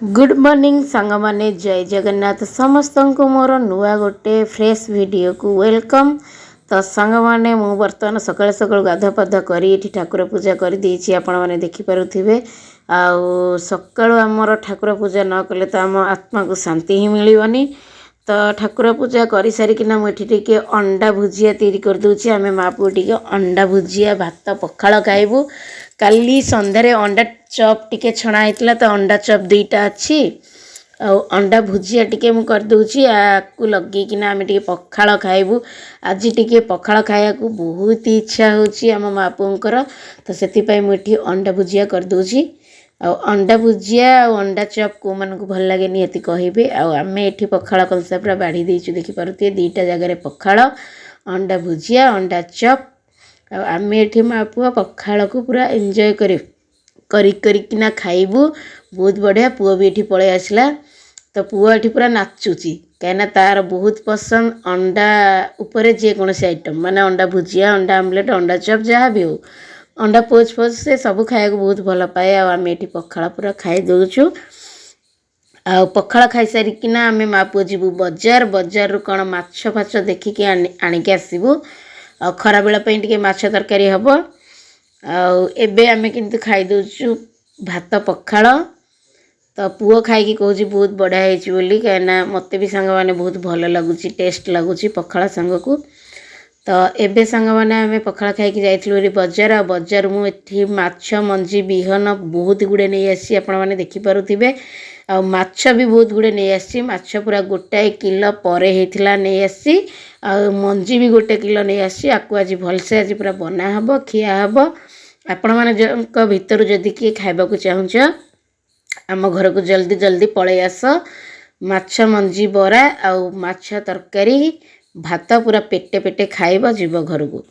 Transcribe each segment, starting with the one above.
Good morning सांग माने जय जगन्नाथ समस्त को मोर नुआ गोटे फ्रेश वीडियो को वेलकम। तो सांग माने मु बर्तमान सकाळ सकाळ गाधा पाधा करी एठी ठाकुर पूजा कर देछि आपण माने देखि पारुथिबे। आउ सकाळ हमर ठाकुर पूजा न कले तो आम आत्मा को शांति ही मिलिवनी। तो ठाकुर पूजा कर सारिकिना मुझे टिके अंडा भुजिया तैयारी कर दूची। आम माँ पुओ टिके अंडा भुजिया भात पखाल खाइबू। काली संध्यारे अंडा चप टिके छणा होता तो अंडा चप दुईटा अच्छी अंडा भुजिया टिके मु कर दूची आकु लगेकिना आम टिके पखाल खाइबू। आज टिके पखाल खाया को बहुत इच्छा होची आम माँ पुओंकर। तो सेति पई मुठी अंडा भुजिया कर दूची। अंडा भुजिया और अंडा चप को मन को भल लगे निहती कहबे। आम एठी पखाल कंसा पूरा बाढ़ी देचु देखि पारुथिबे दुईटा जगह पखाल अंडा भुजिया अंडा चप। आम एठी माँ पुआ पखाल को पूरा एंजॉय करिकिना खाइबू। बहुत बढ़िया पुआ भी एठी पळे आसला। तो पुआ एठी पूरा नाचुची कहीं तार बहुत पसंद अंडा उपरे जेकोसी आइटम माने अंडा भुजिया अंडा आमलेट अंडा चप जहाँ भी हो अंडा पोच पोच से सब खाया बहुत भल पाए। आम एठी पखाल पूरा खाई दउछु। आ पखाल खाई सारिकिना आम माँ पुओ जीवु बजार बजार रु कौन माछ फाछ देखिकी आनिकी आसबू। आ खरा बेला पई टिके माछ तरकारी हबो। एबे आमे किंतु खाई दउछु भात पखाल। तो पुओ खाई कहूँ बहुत बढ़िया होती बोली कहीं मत भी सांग मैंने बहुत भल लगुच टेस्ट लगुच पखाल सांग को। तो एबे सांग मैंने आम पखाल खाई जाइलु बजार आ बजार मुझे माछ मंजी बिहन बहुत गुड़े नहीं आसी आपण मैंने देखिपे। आ माछ भी बहुत गुड़े नहीं आसी माछ पूरा गोटाए किलो पर होता नहीं आसी। आ मंजी भी गोटे किलो नहीं आसी आपको आज भलसे आज पूरा बना हब खिया हब। आपण माने भितर जदि किए खाइबा को चाहूच आम घर को जल्दी जल्दी पलि आस। माछ मंजी बरा आउ माछ तरकारी भात पूरा पेटे पेटे खाइब जीव घर को।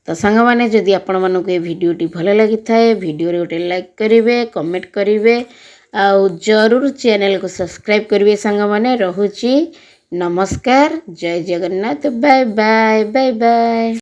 तो सांग माने जदि आपण मानक ये वीडियोटी भल लगी थाए वीडियो रे गोटे लाइक करेंगे कमेंट करेंगे आउ जरूर चैनल को सब्सक्राइब करेंगे। सांग माने रहुची नमस्कार जय Jagannath bye bye bye bye.